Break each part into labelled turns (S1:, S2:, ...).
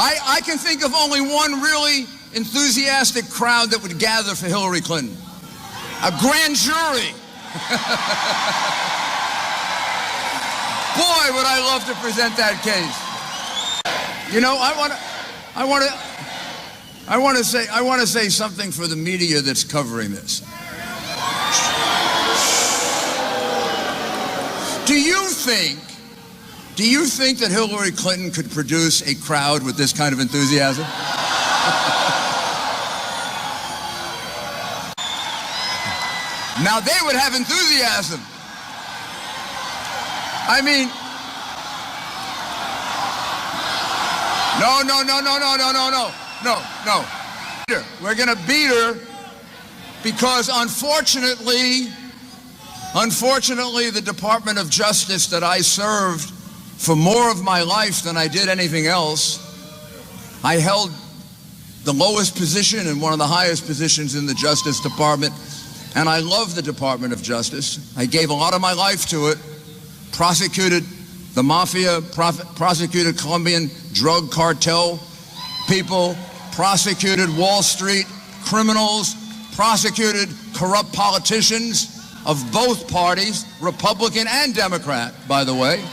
S1: I can think of only one really enthusiastic crowd that would gather for Hillary Clinton. A grand jury. Boy, would I love to present that case. You know, I want to say something for the media that's covering this. Do you think that Hillary Clinton could produce a crowd with this kind of enthusiasm? Now they would have enthusiasm. I mean, no. We're going to beat her because unfortunately, the Department of Justice that I served for more of my life than I did anything else, I held the lowest position and one of the highest positions in the Justice Department, and I love the Department of Justice. I gave a lot of my life to it, prosecuted the mafia, prosecuted Colombian drug cartel people, prosecuted Wall Street criminals, prosecuted corrupt politicians of both parties, Republican and Democrat, by the way.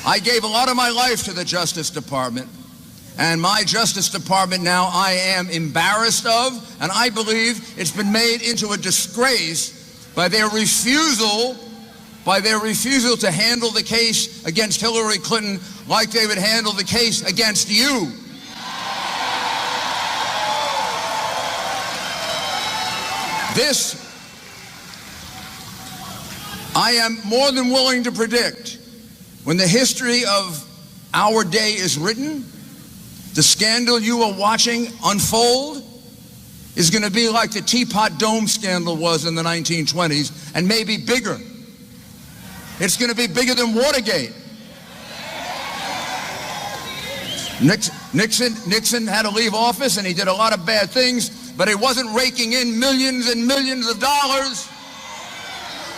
S1: I gave a lot of my life to the Justice Department, and my Justice Department now I am embarrassed of, and I believe it's been made into a disgrace by their refusal to handle the case against Hillary Clinton like they would handle the case against you. This, I am more than willing to predict, when the history of our day is written, the scandal you are watching unfold is going to be like the Teapot Dome scandal was in the 1920s, and maybe bigger. It's going to be bigger than Watergate. Nixon had to leave office, and he did a lot of bad things, but he wasn't raking in millions and millions of dollars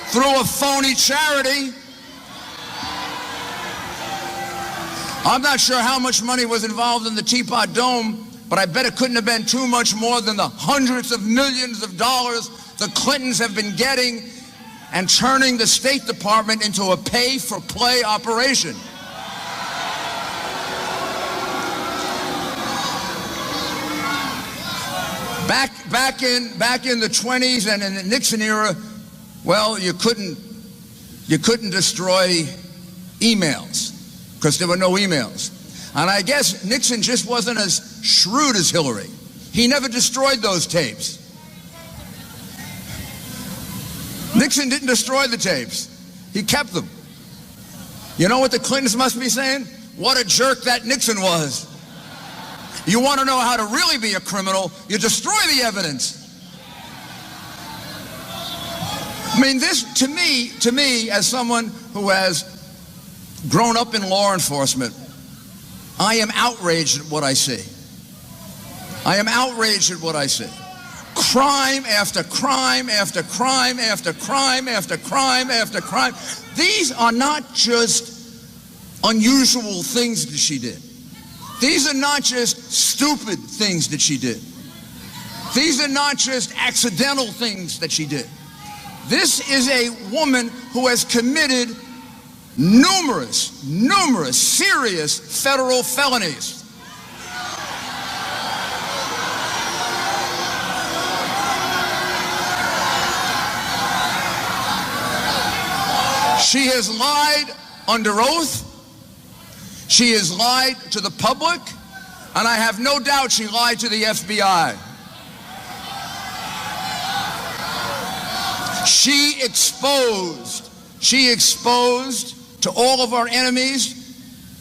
S1: through a phony charity. I'm not sure how much money was involved in the Teapot Dome, but I bet it couldn't have been too much more than the hundreds of millions of dollars the Clintons have been getting and turning the State Department into a pay-for-play operation. Back in the 20s and in the Nixon era, well, you couldn't destroy emails because there were no emails. And I guess Nixon just wasn't as shrewd as Hillary. He never destroyed those tapes. Nixon didn't destroy the tapes. He kept them. You know what the Clintons must be saying? What a jerk that Nixon was. You want to know how to really be a criminal, you destroy the evidence. I mean, this, to me, as someone who has grown up in law enforcement, I am outraged at what I see. I am outraged at what I see. Crime after crime after crime after crime after crime after crime. These are not just unusual things that she did. These are not just stupid things that she did. These are not just accidental things that she did. This is a woman who has committed numerous serious federal felonies. She has lied under oath. She has lied to the public, and I have no doubt she lied to the FBI. She exposed to all of our enemies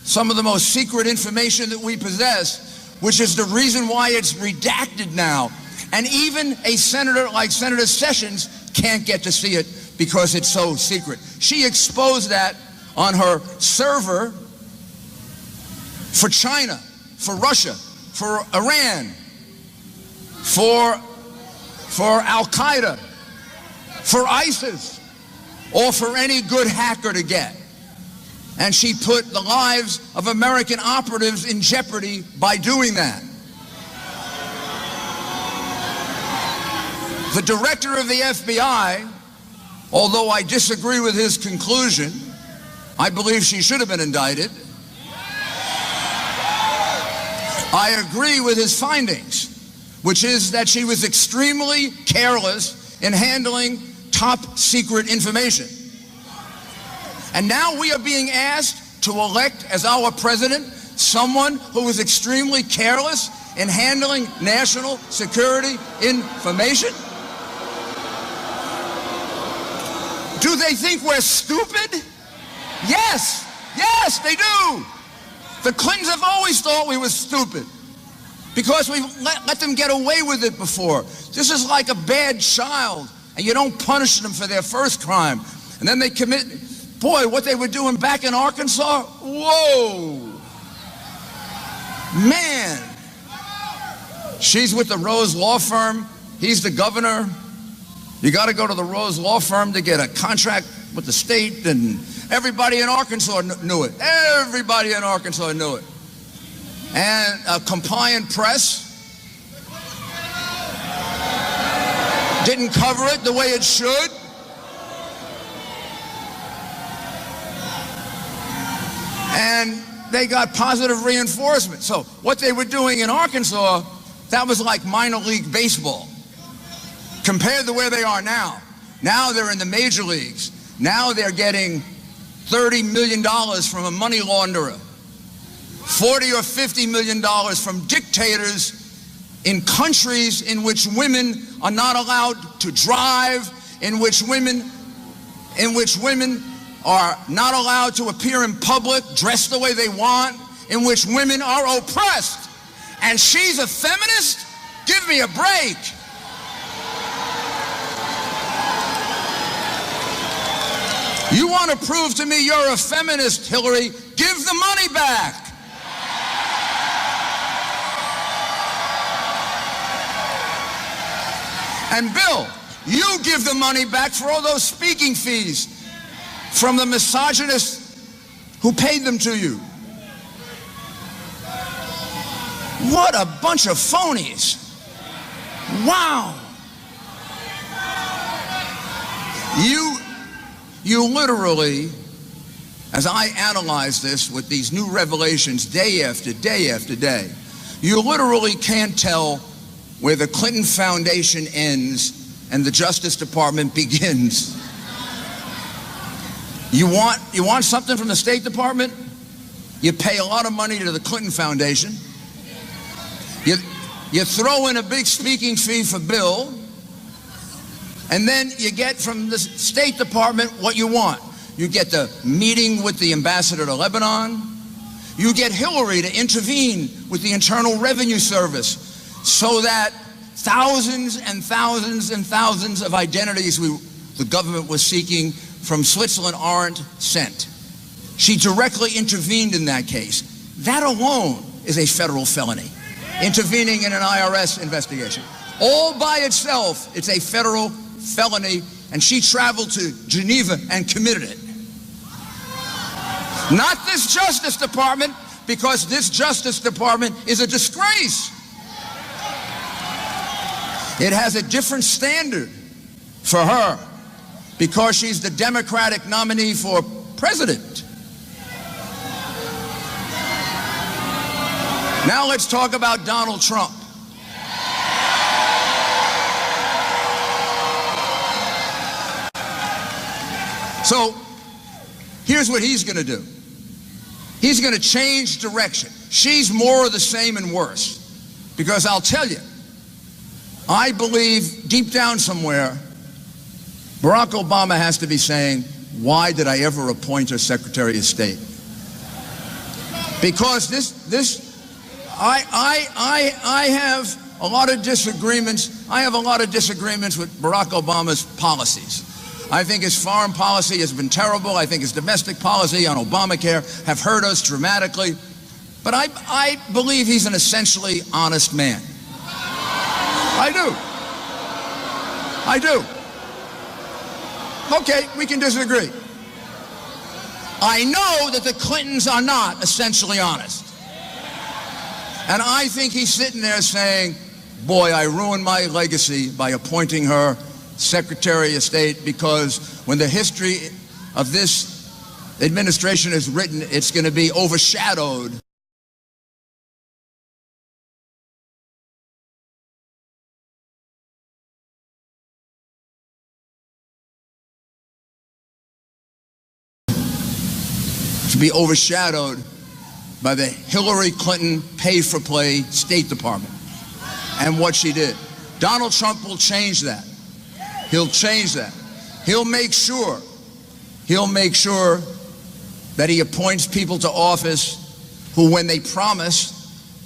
S1: some of the most secret information that we possess, which is the reason why it's redacted now. And even a senator like Senator Sessions can't get to see it because it's so secret. She exposed that on her server for China, for Russia, for Iran, for Al-Qaeda, for ISIS, or for any good hacker to get. And she put the lives of American operatives in jeopardy by doing that. The director of the FBI, although I disagree with his conclusion, I believe she should have been indicted. I agree with his findings, which is that she was extremely careless in handling top secret information. And now we are being asked to elect as our president someone who was extremely careless in handling national security information? Do they think we're stupid? Yes, yes, they do. The Clintons have always thought we were stupid because we let them get away with it before. This is like a bad child, and you don't punish them for their first crime. And then they commit, boy, what they were doing back in Arkansas, whoa. Man. She's with the Rose Law Firm. He's the governor. You got to go to the Rose Law Firm to get a contract with the state, and everybody in Arkansas knew it. Everybody in Arkansas knew it. And a compliant press didn't cover it the way it should. And they got positive reinforcement. So what they were doing in Arkansas, that was like minor league baseball compared to where they are now. Now they're in the major leagues. Now they're getting $30 million from a money launderer, $40 or $50 million from dictators in countries in which women are not allowed to drive, in which women are not allowed to appear in public, dress the way they want, in which women are oppressed. And she's a feminist? Give me a break. You want to prove to me you're a feminist, Hillary? Give the money back. And Bill, you give the money back for all those speaking fees from the misogynists who paid them to you. What a bunch of phonies. Wow. You literally, as I analyze this with these new revelations day after day after day, you literally can't tell where the Clinton Foundation ends and the Justice Department begins. You want something from the State Department? You pay a lot of money to the Clinton Foundation. You throw in a big speaking fee for Bill, and then you get from the State Department what you want. You get the meeting with the ambassador to Lebanon. You get Hillary to intervene with the Internal Revenue Service so that thousands and thousands and thousands of identities the government was seeking from Switzerland aren't sent. She directly intervened in that case. That alone is a federal felony, intervening in an IRS investigation. All by itself, it's a federal felony, and she traveled to Geneva and committed it. Not this Justice Department, because this Justice Department is a disgrace. It has a different standard for her because she's the Democratic nominee for president. Now let's talk about Donald Trump. So here's what he's going to do. He's going to change direction. She's more of the same and worse. Because I'll tell you, I believe deep down somewhere, Barack Obama has to be saying, why did I ever appoint her Secretary of State? Because I have a lot of disagreements. I have a lot of disagreements with Barack Obama's policies. I think his foreign policy has been terrible. I think his domestic policy on Obamacare have hurt us dramatically. But I believe he's an essentially honest man. I do. I do. Okay, we can disagree. I know that the Clintons are not essentially honest. And I think he's sitting there saying, boy, I ruined my legacy by appointing her Secretary of State, because when the history of this administration is written, it's going to be overshadowed. To be overshadowed by the Hillary Clinton pay-for-play State Department and what she did. Donald Trump will change that. He'll change that. He'll make sure that he appoints people to office who, when they promise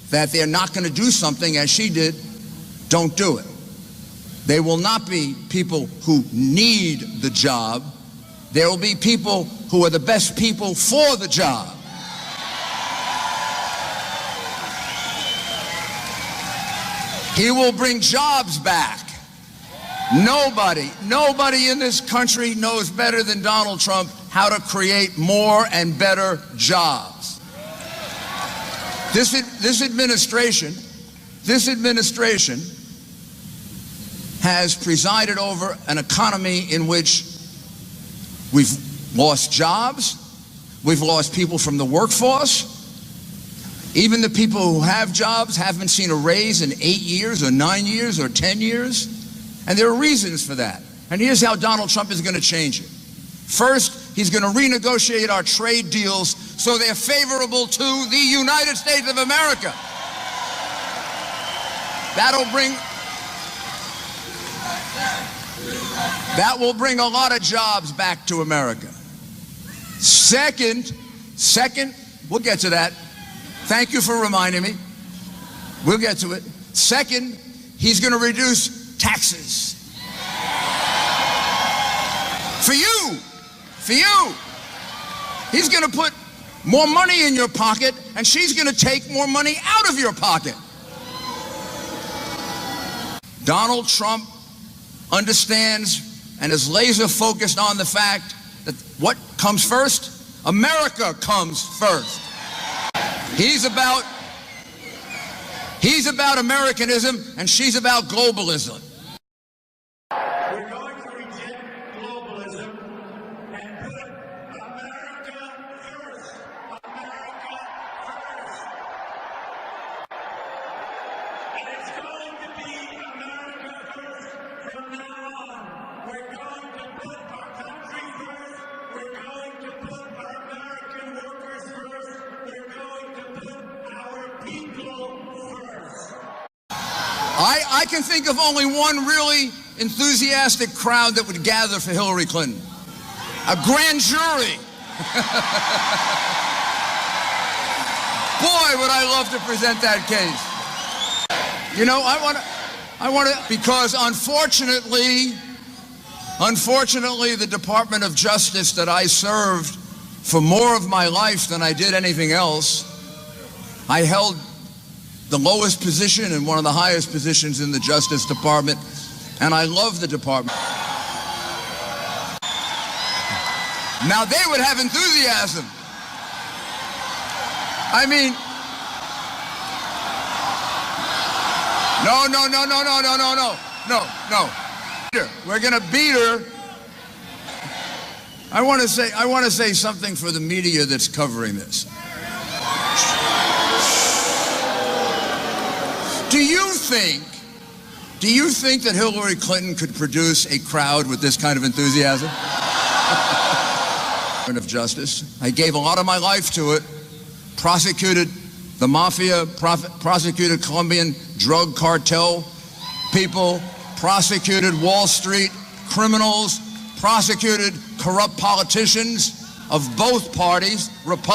S1: that they're not going to do something, as she did, don't do it. They will not be people who need the job. There will be people who are the best people for the job. He will bring jobs back. Nobody in this country knows better than Donald Trump how to create more and better jobs. This administration has presided over an economy in which we've lost jobs, we've lost people from the workforce. Even the people who have jobs haven't seen a raise in 8 years or 9 years or 10 years. And there are reasons for that. And here's how Donald Trump is going to change it. First, he's going to renegotiate our trade deals so they're favorable to the United States of America. That will bring a lot of jobs back to America. Second, we'll get to that. Thank you for reminding me. We'll get to it. Second, he's going to reduce taxes. For you. He's going to put more money in your pocket, and she's going to take more money out of your pocket. Donald Trump understands and is laser focused on the fact that what comes first? America comes first. He's about Americanism, and she's about globalism.
S2: We're going to reject globalism and put America first. America first. And it's going to be America first from now on. We're going to put our country first. We're going to put our American workers first. We're going to put our people first.
S1: I can think of only one really enthusiastic crowd that would gather for Hillary Clinton. A grand jury. Boy, would I love to present that case. You know, I want to, because unfortunately, the Department of Justice that I served for more of my life than I did anything else, I held the lowest position and one of the highest positions in the Justice Department, and I love the department. Now they would have enthusiasm. I mean, no. We're gonna beat her. I want to say something for the media that's covering this. Do you think that Hillary Clinton could produce a crowd with this kind of enthusiasm? Of Justice. I gave a lot of my life to it. Prosecuted the mafia, prosecuted Colombian drug cartel people, prosecuted Wall Street criminals, prosecuted corrupt politicians of both parties, Republican